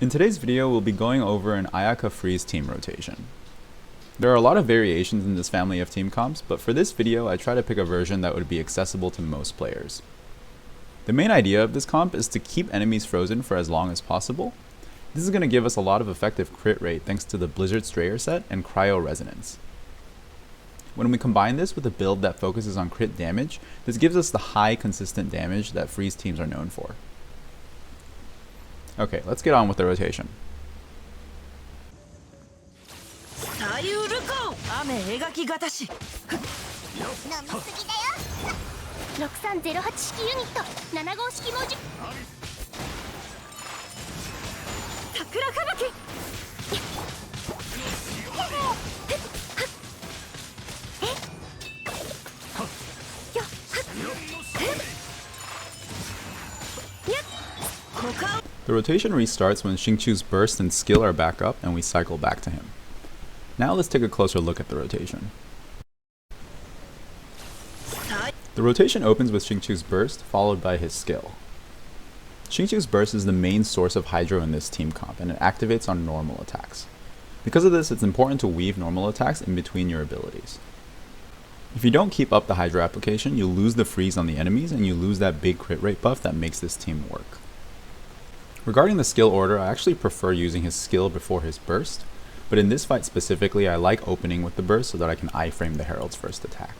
In today's video, we'll be going over an Ayaka Freeze team rotation. There are a lot of variations in this family of team comps, but for this video, I try to pick a version that would be accessible to most players. The main idea of this comp is to keep enemies frozen for as long as possible. This is going to give us a lot of effective crit rate thanks to the Blizzard Strayer set and Cryo Resonance. When we combine this with a build that focuses on crit damage, this gives us the high consistent damage that Freeze teams are known for. Okay, let's get on with the rotation. The rotation restarts when Xingqiu's burst and skill are back up and we cycle back to him. Now let's take a closer look at the rotation. The rotation opens with Xingqiu's burst, followed by his skill. Xingqiu's burst is the main source of Hydro in this team comp, and it activates on normal attacks. Because of this, it's important to weave normal attacks in between your abilities. If you don't keep up the Hydro application, you lose the freeze on the enemies, and you lose that big crit rate buff that makes this team work. Regarding the skill order, I actually prefer using his skill before his burst, but in this fight specifically, I like opening with the burst so that I can iframe the Herald's first attack.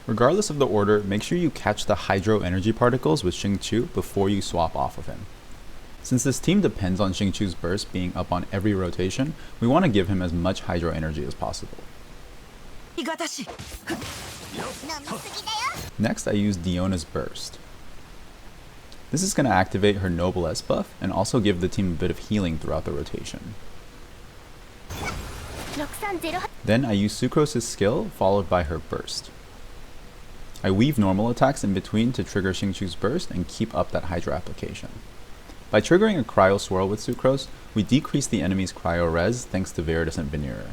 Regardless of the order, make sure you catch the Hydro energy particles with Xingqiu before you swap off of him. Since this team depends on Xingqiu's burst being up on every rotation, we want to give him as much Hydro energy as possible. Next, I use Diona's burst. This is going to activate her Noblesse buff and also give the team a bit of healing throughout the rotation. Then I use Sucrose's skill, followed by her burst. I weave normal attacks in between to trigger Xingqiu's burst and keep up that Hydro application. By triggering a Cryo Swirl with Sucrose, we decrease the enemy's Cryo Res thanks to Viridescent Veneer.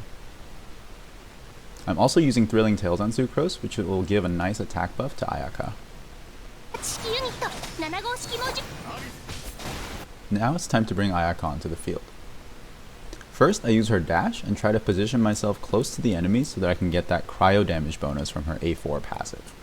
I'm also using Thrilling Tales on Sucrose, which will give a nice attack buff to Ayaka. Now it's time to bring Ayaka onto the field. First, I use her dash and try to position myself close to the enemies so that I can get that cryo damage bonus from her A4 passive.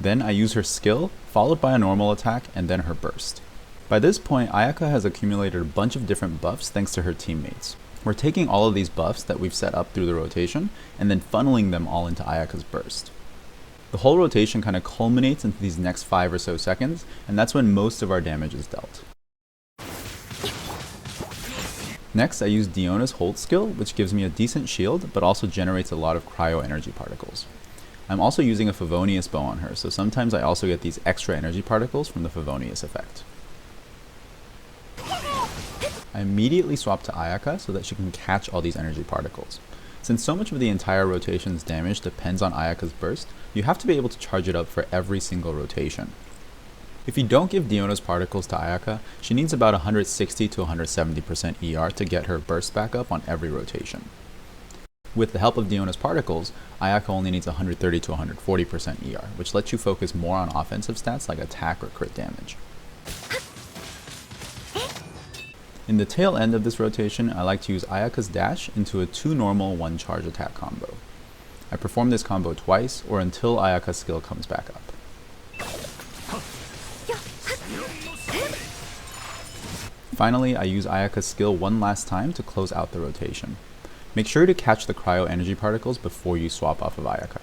Then I use her skill, followed by a normal attack and then her burst. By this point, Ayaka has accumulated a bunch of different buffs thanks to her teammates. We're taking all of these buffs that we've set up through the rotation and then funneling them all into Ayaka's burst. The whole rotation kind of culminates into these next 5 or so seconds, and that's when most of our damage is dealt. Next, I use Diona's hold skill, which gives me a decent shield, but also generates a lot of cryo energy particles. I'm also using a Favonius bow on her, so sometimes I also get these extra energy particles from the Favonius effect. I immediately swap to Ayaka so that she can catch all these energy particles. Since so much of the entire rotation's damage depends on Ayaka's burst, you have to be able to charge it up for every single rotation. If you don't give Diona's particles to Ayaka, she needs about 160 to 170% ER to get her burst back up on every rotation. With the help of Diona's particles, Ayaka only needs 130 to 140% ER, which lets you focus more on offensive stats like attack or crit damage. In the tail end of this rotation, I like to use Ayaka's dash into a 2 normal 1 charge attack combo. I perform this combo twice or until Ayaka's skill comes back up. Finally, I use Ayaka's skill one last time to close out the rotation. Make sure to catch the cryo energy particles before you swap off of Ayaka.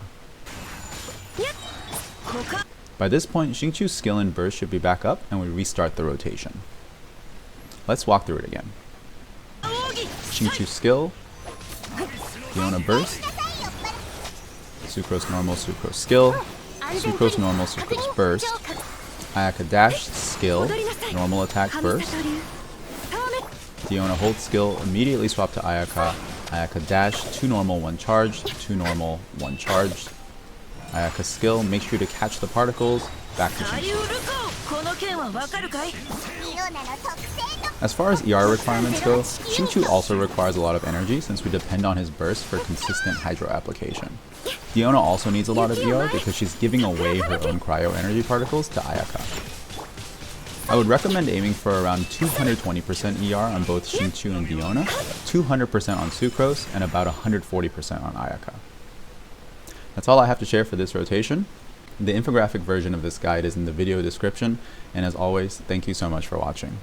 By this point, Xingqiu's skill and burst should be back up and we restart the rotation. Let's walk through it again. Xingqiu's skill, Diona burst, Sucrose normal, Sucrose skill, Sucrose normal, Sucrose burst, Ayaka dash, skill, normal attack burst, Diona hold skill, immediately swap to Ayaka, Ayaka dash, 2 normal 1 charged, 2 normal 1 charged, Ayaka skill, make sure to catch the particles, back to Xingqiu. As far as ER requirements go, Xingqiu also requires a lot of energy since we depend on his burst for consistent hydro application. Diona also needs a lot of ER because she's giving away her own cryo energy particles to Ayaka. I would recommend aiming for around 220% ER on both Xingqiu and Diona, 200% on Sucrose, and about 140% on Ayaka. That's all I have to share for this rotation. The infographic version of this guide is in the video description, and as always, thank you so much for watching.